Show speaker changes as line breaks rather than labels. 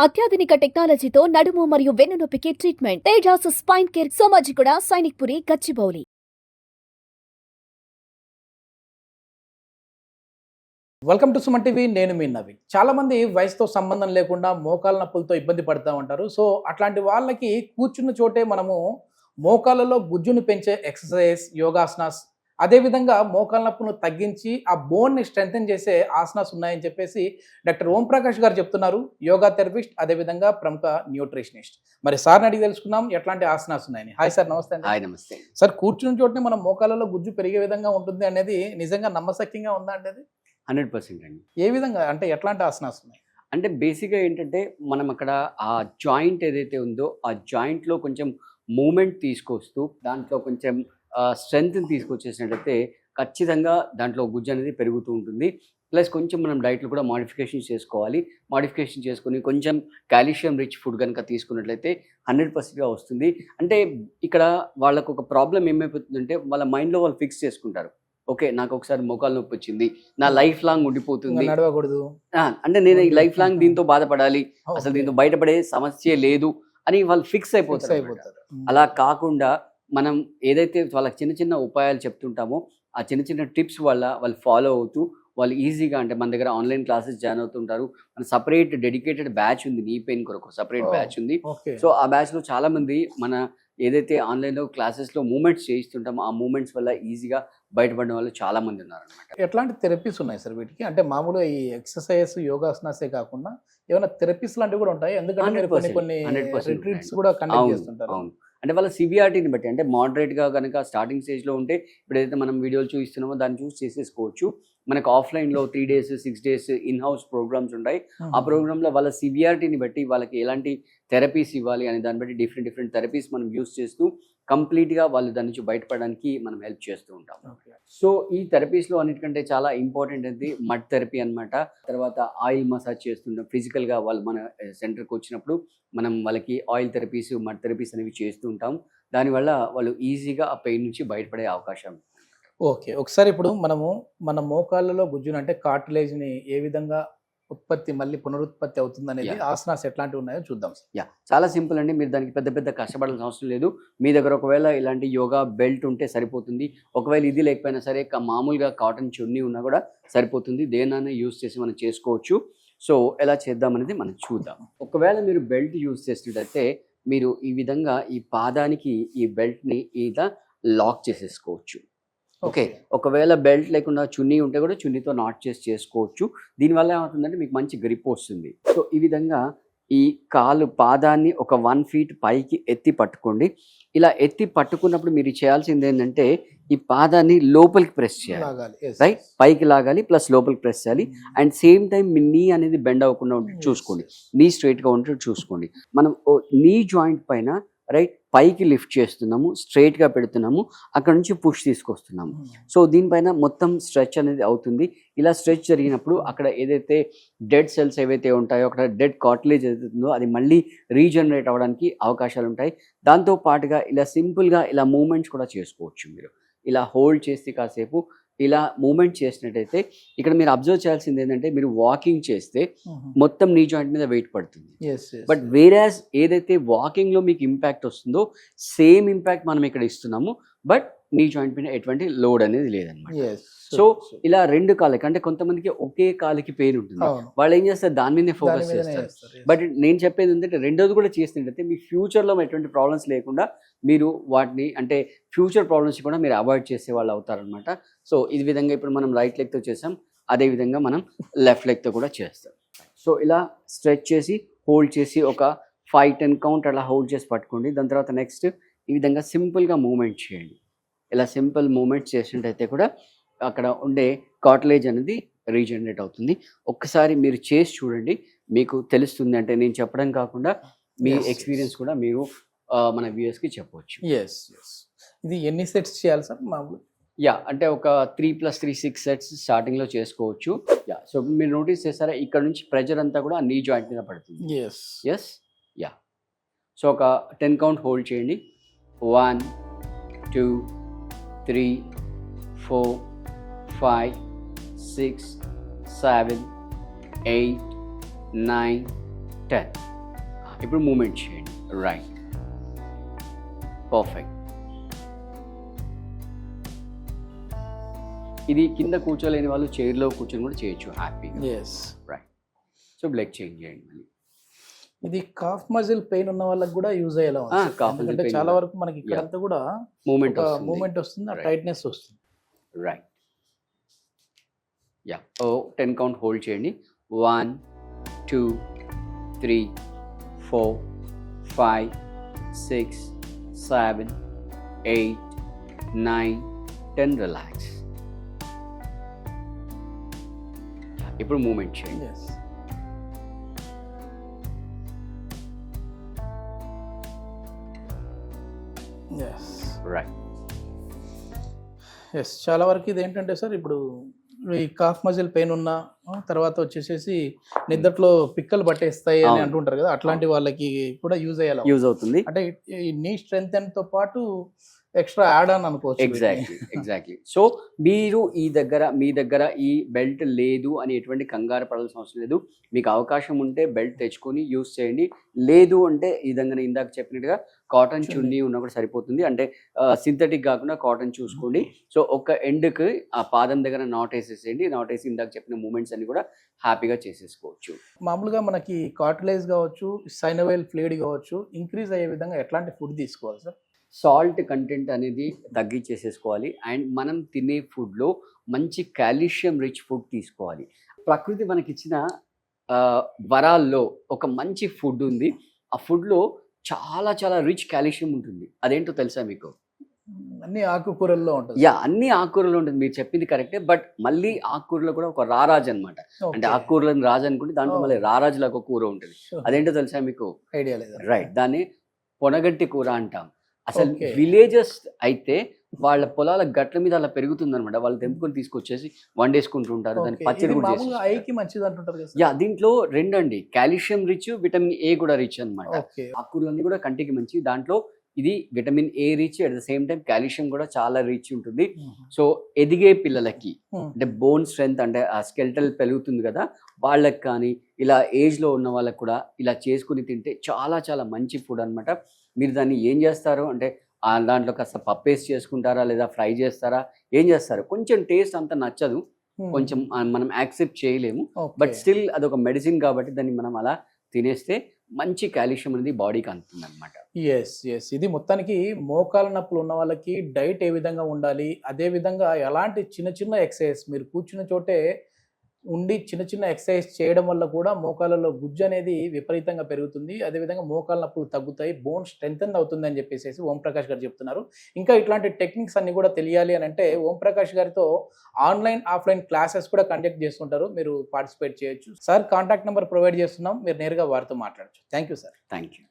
అత్యాధునిక టెక్నాలజీతో నడుము మరియు వెన్నునొప్పికి treatment Tejas spine care Somajiguda Sainikpuri Gachibowli.
Welcome to Suman TV. నేను మీ నవీన్. చాలా మంది వయసుతో సంబంధం లేకుండా మోకాళ్ళ నొప్పులతో ఇబ్బంది పడుతూ ఉంటారు. సో అట్లాంటి వాళ్ళకి కూర్చున్న చోటే మనము మోకాళ్ళలో గుజ్జును పెంచే ఎక్సర్సైజ్, యోగాసనాస్, అదేవిధంగా మోకాళ్ళ నొప్పును తగ్గించి ఆ బోన్ని స్ట్రెంథెన్ చేసే ఆసనాస్ ఉన్నాయని చెప్పేసి డాక్టర్ ఓం ప్రకాష్ గారు చెప్తున్నారు. యోగా థెరపిస్ట్, అదేవిధంగా ప్రముఖ న్యూట్రిషనిస్ట్. మరి సార్ని అడిగి తెలుసుకుందాం ఎట్లాంటి ఆసనాస్ ఉన్నాయని. హాయ్ సార్, నమస్తే అండి.
హాయ్, నమస్తే
సార్, కూర్చున్న చోటనే మనం మోకాళ్ళలో గుజ్జు పెరిగే విధంగా ఉంటుంది అనేది నిజంగా నమ్మశక్యంగా ఉందా అండి? అది
100% అండి.
ఏ విధంగా, అంటే ఎట్లాంటి ఆసనాస్ ఉన్నాయి?
అంటే బేసిక్గా ఏంటంటే మనం అక్కడ ఆ జాయింట్ ఏదైతే ఉందో ఆ జాయింట్లో కొంచెం మూమెంట్ తీసుకొస్తూ దాంట్లో కొంచెం స్ట్రెంగ్త్ని తీసుకొచ్చేసినట్టయితే ఖచ్చితంగా దాంట్లో గుజ్జు అనేది పెరుగుతూ ఉంటుంది. ప్లస్ కొంచెం మనం డైట్లో కూడా మాడిఫికేషన్ చేసుకోవాలి. మాడిఫికేషన్ చేసుకుని కొంచెం కాల్షియం రిచ్ ఫుడ్ కనుక తీసుకున్నట్లయితే 100%గా వస్తుంది. అంటే ఇక్కడ వాళ్ళకు ఒక ప్రాబ్లం ఏమైపోతుందంటే వాళ్ళ మైండ్లో వాళ్ళు ఫిక్స్ చేసుకుంటారు. ఓకే, నాకు ఒకసారి మోకాలు నొప్పి వచ్చింది, నా లైఫ్ లాంగ్ ఉండిపోతుంది,
నడవకూడదు,
అంటే నేను ఈ లైఫ్ లాంగ్ దీంతో బాధపడాలి, అసలు దీంతో బయటపడే సమస్య లేదు అని వాళ్ళు ఫిక్స్ అయిపోతారు. అలా కాకుండా మనం ఏదైతే వాళ్ళకి చిన్న చిన్న ఉపాయాలు చెప్తుంటామో ఆ చిన్న చిన్న టిప్స్ వల్ల వాళ్ళు ఫాలో అవుతూ వాళ్ళు ఈజీగా, అంటే మన దగ్గర ఆన్లైన్ క్లాసెస్ జాయిన్ అవుతుంటారు. మన సపరేట్ డెడికేటెడ్ బ్యాచ్ ఉంది, నీ పెయిన్ కొరకు సపరేట్ బ్యాచ్ ఉంది. సో ఆ బ్యాచ్లో చాలా మంది మన ఏదైతే ఆన్లైన్లో క్లాసెస్లో మూమెంట్స్ చేయిస్తుంటామో ఆ మూమెంట్స్ వల్ల ఈజీగా బయటపడిన వాళ్ళు చాలా మంది ఉన్నారు అనమాట.
ఎట్లాంటి థెరపీస్ ఉన్నాయి సార్ వీటికి? అంటే మామూలుగా ఈ ఎక్సర్సైజ్, యోగాసనాసే కాకుండా ఏమైనా థెరపీస్ లాంటివి కూడా ఉంటాయి? ఎందుకంటే కొన్ని రిట్రీట్స్ కూడా కండక్ట్ చేస్తుంటారు.
అవును, అంటే వాళ్ళ సివియారిటీని బట్టి, అంటే మోడరేట్గా కనుక స్టార్టింగ్ స్టేజ్లో ఉంటే ఇప్పుడు ఏదైతే మనం వీడియోలు చూస్తున్నామో దాన్ని చూసి చేసేసుకోవచ్చు. మనకు ఆఫ్లైన్లో 3 days 6 days in house programmes ఉంటాయి. ఆ ప్రోగ్రాంలో వాళ్ళ సివియారిటీని బట్టి వాళ్ళకి ఎలాంటి థెరపీస్ ఇవ్వాలి అనే దాన్ని బట్టి డిఫరెంట్ థెరపీస్ మనం యూస్ చేస్తూ కంప్లీట్గా వాళ్ళు దాని నుంచి బయటపడడానికి మనం హెల్ప్ చేస్తూ ఉంటాం. సో ఈ థెరపీస్లో అన్నిటికంటే చాలా ఇంపార్టెంట్ అనేది మడ్ థెరపీ అనమాట. తర్వాత ఆయిల్ మసాజ్ చేస్తుంటాం. ఫిజికల్గా వాళ్ళు మన సెంటర్కి వచ్చినప్పుడు మనం వాళ్ళకి ఆయిల్ థెరపీస్, మడ్ థెరపీస్ అనేవి చేస్తూ ఉంటాం. దానివల్ల వాళ్ళు ఈజీగా ఆ పెయిన్ నుంచి బయటపడే అవకాశం.
ఓకే, ఒకసారి ఇప్పుడు మనము మన మోకాళ్ళలో గుజ్జును, అంటే కార్టిలేజ్ని ఏ విధంగా మళ్ళీ పునరుత్పత్తి అవుతుంది అనేది ఆసనాస్ ఎట్లాంటివి ఉన్నాయో చూద్దాం.
చాలా సింపుల్ అండి. మీరు దానికి పెద్ద కష్టపడాల్సిన అవసరం లేదు. మీ దగ్గర ఒకవేళ ఇలాంటి యోగా బెల్ట్ ఉంటే సరిపోతుంది. ఒకవేళ ఇది లేకపోయినా సరే మామూలుగా కాటన్ చున్నీ ఉన్నా కూడా సరిపోతుంది. దేనైనా యూస్ చేసి మనం చేసుకోవచ్చు. సో ఎలా చేద్దాం అనేది మనం చూద్దాం. ఒకవేళ మీరు బెల్ట్ యూస్ చేసినట్టయితే మీరు ఈ విధంగా ఈ పాదానికి ఈ బెల్ట్ని ఇలా లాక్ చేసేసుకోవచ్చు. ఓకే, ఒకవేళ బెల్ట్ లేకుండా చున్నీ ఉంటే కూడా చున్నీతో నాట్ చేసి చేసుకోవచ్చు. దీనివల్ల ఏమవుతుందంటే మీకు మంచి గ్రిప్ వస్తుంది. సో ఈ విధంగా ఈ పాదాన్ని ఒక 1 feet పైకి ఎత్తి పట్టుకోండి. ఇలా ఎత్తి పట్టుకున్నప్పుడు మీరు చేయాల్సింది ఏంటంటే ఈ పాదాన్ని లోపలికి ప్రెస్ చేయాలి, రైట్? పైకి లాగాలి, ప్లస్ లోపలికి ప్రెస్ చేయాలి. అండ్ సేమ్ టైం మీ నీ అనేది బెండ్ అవ్వకుండా ఉంటే చూసుకోండి, నీ స్ట్రైట్గా ఉంటే చూసుకోండి. మనం నీ జాయింట్ పైన రైట్ పైకి లిఫ్ట్ చేస్తున్నాము, స్ట్రైట్గా పెడుతున్నాము, అక్కడ నుంచి పుష్ తీసుకొస్తున్నాము. సో దీనిపైన మొత్తం స్ట్రెచ్ అనేది అవుతుంది. ఇలా స్ట్రెచ్ జరిగినప్పుడు అక్కడ ఏదైతే డెడ్ సెల్స్ ఏవైతే ఉంటాయో, అక్కడ డెడ్ కార్టిలేజ్ ఏదైతే ఉందో అది మళ్ళీ రీజనరేట్ అవ్వడానికి అవకాశాలు ఉంటాయి. దాంతో పాటుగా ఇలా సింపుల్గా ఇలా మూమెంట్స్ కూడా చేసుకోవచ్చు. మీరు ఇలా హోల్డ్ చేసి కాసేపు ఇలా మూమెంట్ చేసినట్టయితే ఇక్కడ మీరు అబ్జర్వ్ చేయాల్సింది ఏంటంటే మీరు వాకింగ్ చేస్తే మొత్తం నీ జాయింట్ మీద వెయిట్ పడుతుంది. బట్ వేరాజ్ ఏదైతే వాకింగ్లో మీకు ఇంపాక్ట్ వస్తుందో సేమ్ ఇంపాక్ట్ మనం ఇక్కడ ఇస్తున్నాము. బట్ నీ జాయింట్ మీద ఎటువంటి లోడ్ అనేది లేదనమాట. సో ఇలా 2 కాళ్ళకి, అంటే కొంతమందికి ఒకే కాలికి పెయిన్ ఉంటుంది, వాళ్ళు ఏం చేస్తారు దాని మీదే ఫోకస్ చేస్తారు. బట్ నేను చెప్పేది ఏంటంటే రెండోది కూడా చేసినట్టయితే మీ ఫ్యూచర్లో ఎటువంటి ప్రాబ్లమ్స్ లేకుండా మీరు వాటిని, అంటే ఫ్యూచర్ ప్రాబ్లమ్స్ కూడా మీరు అవాయిడ్ చేసే వాళ్ళు అవుతారనమాట. సో ఈ విధంగా ఇప్పుడు మనం రైట్ లెగ్తో చేసాం, అదే విధంగా మనం లెఫ్ట్ లెగ్తో కూడా చేస్తాం. సో ఇలా స్ట్రెచ్ చేసి హోల్డ్ చేసి ఒక 5-10 కౌంట్ అలా హోల్డ్ చేసి పట్టుకోండి. దాని తర్వాత నెక్స్ట్ ఈ విధంగా సింపుల్గా మూమెంట్ చేయండి. ఇలా సింపుల్ మూమెంట్ చేసినట్టయితే కూడా అక్కడ ఉండే కార్టిలేజ్ అనేది రీజనరేట్ అవుతుంది. ఒక్కసారి మీరు చేసి చూడండి, మీకు తెలుస్తుంది. అంటే నేను చెప్పడం కాకుండా మీ ఎక్స్పీరియన్స్ కూడా మీరు మన వ్యూయర్స్కి చెప్పవచ్చు.
ఇది ఎన్ని సెట్స్ చేయాలి సార్ మామూలు?
అంటే ఒక 3+3 6 సెట్స్ స్టార్టింగ్లో చేసుకోవచ్చు. సో మీరు నోటీస్ చేస్తారా, ఇక్కడ నుంచి ప్రెజర్ అంతా కూడా నీ జాయింట్ మీద పడుతుంది. సో ఒక 10 కౌంట్ హోల్డ్ చేయండి. 1 2 3 4 5 6 7 8 9 10. ఇప్పుడు మూమెంట్ చేయండి. Right, perfect. ఇది కింద కూర్చోలేని వాళ్ళు చైర్లో కూర్చొని కూడా చేయొచ్చు హ్యాపీగా.
Yes.
Right. So leg change చేయండి మళ్ళీ.
ఇది కాఫ్ మజిల్ పెయిన్ ఉన్న వాళ్ళకి కూడా యూజ్ అయ్యేలా ఉంది.
calf muscle
ఎందుకంటే
pain
చాలా
ఉన్న-
వరకు మనకి ఇక్కడంతా కూడా
మూమెంట్
మూమెంట్ వస్తుంది, ఆ
Right.
టైట్నెస్ వస్తుంది.
రైట్. యా. 10 కౌంట్ హోల్డ్ చేయండి. 1 2 3 4 5 6 7 8 9 10. రిలాక్స్. ఇప్పుడు మూమెంట్ చేయండి.
ఎస్. ఎస్.
రైట్.
ఎస్. చాలా వరకు ఇది ఏంటంటే సార్, ఇప్పుడు ఈ కాఫ్ మజిల్ పెయిన్ ఉన్న తర్వాత వచ్చేసేసి నిద్దట్లో పిక్కలు పట్టేస్తాయి అని
అవును.
అంటుంటారు కదా, అట్లాంటి వాళ్ళకి కూడా యూజ్ అయ్యేలా.
యూజ్ అవుతుంది.
అంటే ఈ నీ స్ట్రెంత్ తో పాటు ఎక్స్ట్రా యాడ్ ఆన్ అనుకోవచ్చు.
ఎగ్జాక్ట్లీ. సో మీరు మీ దగ్గర ఈ బెల్ట్ లేదు అని ఎటువంటి కంగారు పడాల్సిన అవసరం లేదు. మీకు అవకాశం ఉంటే బెల్ట్ తెచ్చుకొని యూస్ చేయండి. లేదు అంటే ఈ విధంగా ఇందాక చెప్పినట్టుగా కాటన్ చున్నీ ఉన్నా కూడా సరిపోతుంది. అంటే సింథటిక్ కాకుండా కాటన్ చూసుకోండి. సో ఒక ఎండ్కి ఆ పాదం దగ్గర నాట్ వేసేసేయండి. నాట్ వేసి ఇందాక చెప్పిన మూమెంట్స్ అన్ని కూడా హ్యాపీగా చేసేసుకోవచ్చు.
మామూలుగా మనకి కార్టిలేజ్ కావచ్చు, సైనోవెల్ ఫ్లూయిడ్ కావచ్చు, ఇంక్రీజ్ అయ్యే విధంగా ఎట్లాంటి ఫుడ్ తీసుకోవాలి సార్?
సాల్ట్ కంటెంట్ అనేది తగ్గించేసేసుకోవాలి. అండ్ మనం తినే ఫుడ్లో మంచి కాల్షియం రిచ్ ఫుడ్ తీసుకోవాలి. ప్రకృతి మనకిచ్చిన వరాల్లో ఒక మంచి ఫుడ్ ఉంది. ఆ ఫుడ్లో చాలా చాలా రిచ్ కాల్షియం ఉంటుంది. అదేంటో తెలుసా మీకు?
అన్ని ఆకుకూరల్లో ఉంటుంది.
యా, అన్ని ఆకుకూరలో ఉంటుంది. మీరు చెప్పింది కరెక్టే. బట్ మళ్ళీ ఆకుకూరలో కూడా ఒక రారాజ్ అనమాట. అంటే ఆకుకూరలను రాజు అనుకుంటే దాంట్లో మళ్ళీ రారాజ్ లాగా ఒక కూర ఉంటుంది. అదేంటో తెలుసా మీకు?
ఐడియా లేదు.
రైట్. దాన్ని పొనగట్టి కూర అంటాం. అసలు
Okay.
విలేజెస్ అయితే వాళ్ళ పొలాల గట్ల మీద అలా పెరుగుతుంది అనమాట. వాళ్ళు తెంపుకొని తీసుకొచ్చేసి వండేసుకుంటూ ఉంటారు. దాన్ని
Okay.
పచ్చడి
ఇది
కూడా
మామూలుగా
చేసి.
ఐకి మంచిది అంటుంటారు కదా
యా, దీంట్లో రెండండి, కాల్షియం రిచ్, విటమిన్ ఏ కూడా రిచ్ అనమాట.
ఓకే.
ఆకుకూరలన్నీ కూడా కంటికి మంచి. దాంట్లో ఇది vitamin A rich, at the same time calcium కూడా చాలా రిచ్ ఉంటుంది. సో ఎదిగే పిల్లలకి అంటే బోన్ స్ట్రెంత్ అంటే ఆ స్కెల్టల్ పెరుగుతుంది కదా, వాళ్ళకి కానీ ఇలా ఏజ్లో ఉన్న వాళ్ళకి కూడా ఇలా చేసుకుని తింటే చాలా చాలా మంచి ఫుడ్ అనమాట. మీరు దాన్ని ఏం చేస్తారు అంటే దాంట్లో కాస్త పప్పేసి చేసుకుంటారా లేదా ఫ్రై చేస్తారా, ఏం చేస్తారు? కొంచెం టేస్ట్ అంత నచ్చదు, కొంచెం మనం యాక్సెప్ట్ చేయలేము. బట్ స్టిల్ అదొక మెడిసిన్ కాబట్టి దాన్ని మనం అలా తినేస్తే మంచి కాల్షియం అనేది బాడీకి అందుతుంది అనమాట.
ఎస్. ఎస్. ఇది మొత్తానికి మోకాల నొప్పులు ఉన్న వాళ్ళకి డైట్ ఏ విధంగా ఉండాలి, అదే విధంగా ఎలాంటి చిన్న చిన్న ఎక్సర్సైజ్, మీరు కూర్చున్న చోటే ఉండి చిన్న చిన్న ఎక్సర్సైజ్ చేయడం వల్ల కూడా మోకాలలో గుజ్జు అనేది విపరీతంగా పెరుగుతుంది. అదేవిధంగా మోకాల నొప్పులు తగ్గుతాయి, బోన్ స్ట్రెంథెన్ అవుతుంది అని చెప్పేసి ఓం ప్రకాష్ గారు చెప్తున్నారు. ఇంకా ఇట్లాంటి టెక్నిక్స్ అన్ని కూడా తెలియాలి అని అంటే ఓం ప్రకాష్ గారితో ఆన్లైన్ ఆఫ్లైన్ క్లాసెస్ కూడా కండక్ట్ చేస్తుంటారు, మీరు పార్టిసిపేట్ చేయొచ్చు. సార్ కాంటాక్ట్ నెంబర్ ప్రొవైడ్ చేస్తున్నాం, మీరు నేరుగా వారితో మాట్లాడచ్చు. Thank you sir.
Thank you.